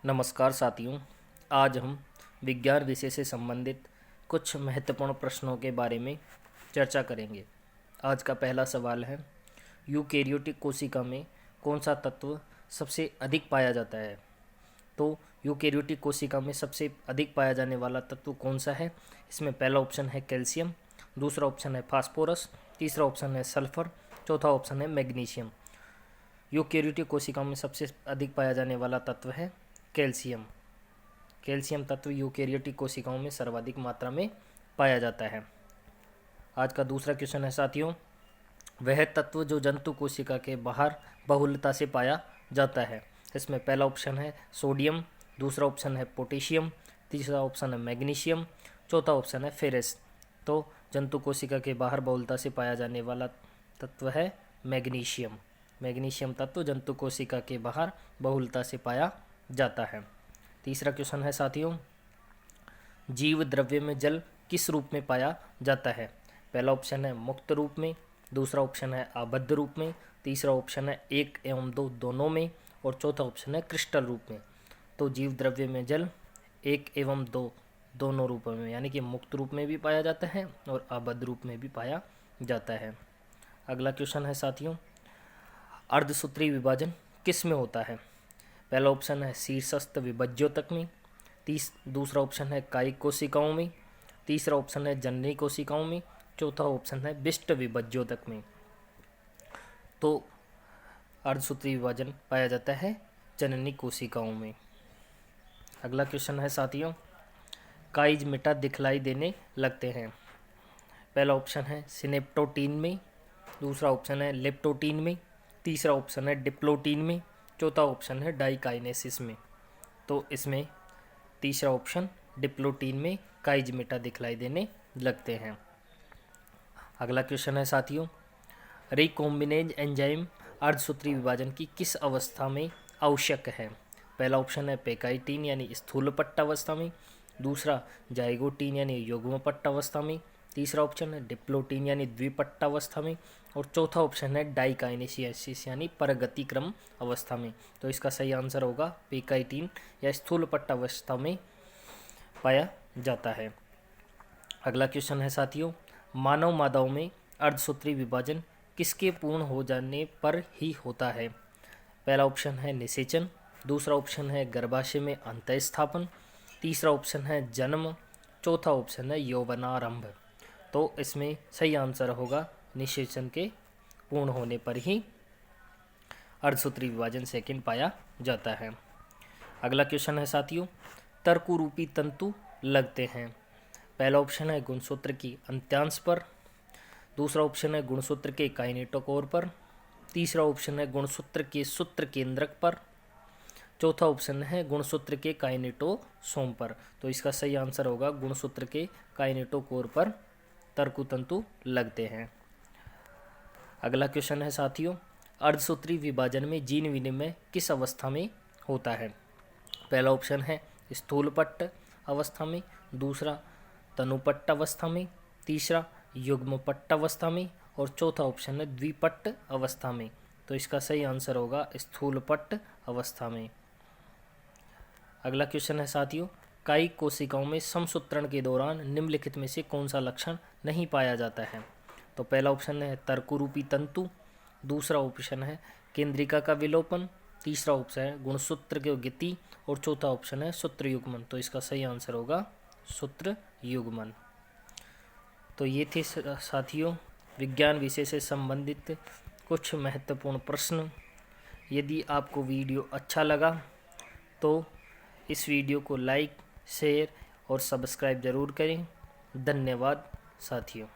नमस्कार साथियों। आज हम विज्ञान विषय से संबंधित कुछ महत्वपूर्ण प्रश्नों के बारे में चर्चा करेंगे। आज का पहला सवाल है, यूकेरियोटिक कोशिका में कौन सा तत्व सबसे अधिक पाया जाता है? तो यूकेरियोटिक कोशिका में सबसे अधिक पाया जाने वाला तत्व कौन सा है? इसमें पहला ऑप्शन है कैल्शियम, दूसरा ऑप्शन है फास्फोरस, तीसरा ऑप्शन है सल्फर, चौथा ऑप्शन है मैग्नीशियम। यूकेरियोटिक कोशिका में सबसे अधिक पाया जाने वाला तत्व है कैल्शियम। कैल्शियम तत्व यूकेरियोटिक कोशिकाओं में सर्वाधिक मात्रा में पाया जाता है। आज का दूसरा क्वेश्चन है साथियों, वह तत्व जो जंतु कोशिका के बाहर बहुलता से पाया जाता है। इसमें पहला ऑप्शन है सोडियम, दूसरा ऑप्शन है पोटेशियम, तीसरा ऑप्शन है मैग्नीशियम, चौथा ऑप्शन है फेरस। तो जंतु कोशिका के बाहर बहुलता से पाया जाने वाला तत्व है मैग्नीशियम। मैग्नीशियम तत्व जंतु कोशिका के बाहर बहुलता से पाया जाता है। तीसरा क्वेश्चन है साथियों, जीव द्रव्य में जल किस रूप में पाया जाता है? पहला ऑप्शन है मुक्त रूप में, दूसरा ऑप्शन है आबद्ध रूप में, तीसरा ऑप्शन है 1 एवं 2 दोनों में, और चौथा ऑप्शन है क्रिस्टल रूप में। तो जीव द्रव्य में जल 1 एवं 2 दोनों रूपों में, यानी कि मुक्त रूप में भी पाया जाता है और आबद्ध रूप में भी पाया जाता है। अगला क्वेश्चन है साथियों, अर्धसूत्री विभाजन किस में होता है? पहला ऑप्शन है शीर्षस्थ विभज्योतक में, दूसरा ऑप्शन है कायिक कोशिकाओं में, तीसरा ऑप्शन है जननी कोशिकाओं में, चौथा ऑप्शन है विशिष्ट विभज्योतक में। तो अर्धसूत्री विभाजन पाया जाता है जननी कोशिकाओं में। अगला क्वेश्चन है साथियों, काइज मेटा दिखलाई देने लगते हैं। पहला ऑप्शन है सिनेप्टोटीन में, दूसरा ऑप्शन है लेप्टोटीन में, तीसरा ऑप्शन है डिप्लोटीन में, चौथा ऑप्शन है डाइकाइनेसिस में। तो इसमें तीसरा ऑप्शन डिप्लोटीन में काइज मेटा दिखलाई देने लगते हैं। अगला क्वेश्चन है साथियों, रिकॉम्बिनेज एंजाइम अर्धसूत्री विभाजन की किस अवस्था में आवश्यक है? पहला ऑप्शन है पेकाइटीन यानी स्थूलपट्ट अवस्था में, दूसरा जाइगोटीन यानी युग्मपट्ट अवस्था में, तीसरा ऑप्शन है डिप्लोटीन यानी द्विपट्ट अवस्था में, और चौथा ऑप्शन है डाइकाइनेसिस यानी परगतिक्रम अवस्था में। तो इसका सही आंसर होगा पेकाइटीन या स्थूलपट्ट अवस्था में पाया जाता है। अगला क्वेश्चन है साथियों, मानव मादाओं में अर्धसूत्री विभाजन किसके पूर्ण हो जाने पर ही होता है? पहला ऑप्शन है निषेचन, दूसरा ऑप्शन है गर्भाशय में अंतःस्थापन, तीसरा ऑप्शन है जन्म, चौथा ऑप्शन है यौवनारंभ। तो इसमें सही आंसर होगा निषेचन के पूर्ण होने पर ही अर्धसूत्री विभाजन सेकंड पाया जाता है। अगला क्वेश्चन है साथियों, तर्करूपी तंतु लगते हैं। पहला ऑप्शन है गुणसूत्र की अंत्यांश पर, दूसरा ऑप्शन है गुणसूत्र के काइनेटोकोर पर, तीसरा ऑप्शन है गुणसूत्र के सूत्र केंद्रक पर, चौथा ऑप्शन है गुणसूत्र के काइनेटोसोम पर। तो इसका सही आंसर होगा गुणसूत्र के काइनेटोकोर पर तर्कतंतु लगते हैं। अगला क्वेश्चन है साथियों, अर्धसूत्री विभाजन में जीन विनिमय किस अवस्था में होता है? पहला ऑप्शन है स्थूलपट्ट अवस्था में, दूसरा तनुपट्ट अवस्था में, तीसरा युग्मपट्ट अवस्था में, और चौथा ऑप्शन है द्विपट्ट अवस्था में। तो इसका सही आंसर होगा स्थूलपट्ट अवस्था में। अगला क्वेश्चन है साथियों, कायिक कोशिकाओं में समसूत्रण के दौरान निम्नलिखित में से कौन सा लक्षण नहीं पाया जाता है? तो पहला ऑप्शन है तर्करूपी तंतु, दूसरा ऑप्शन है केंद्रिका का विलोपन, तीसरा ऑप्शन है गुणसूत्र की गति, और चौथा ऑप्शन है सूत्र युग्मन। तो इसका सही आंसर होगा सूत्र युग्मन। तो ये थे साथियों विज्ञान विषय से संबंधित कुछ महत्वपूर्ण प्रश्न। यदि आपको वीडियो अच्छा लगा तो इस वीडियो को लाइक, शेयर और सब्सक्राइब ज़रूर करें। धन्यवाद साथियों।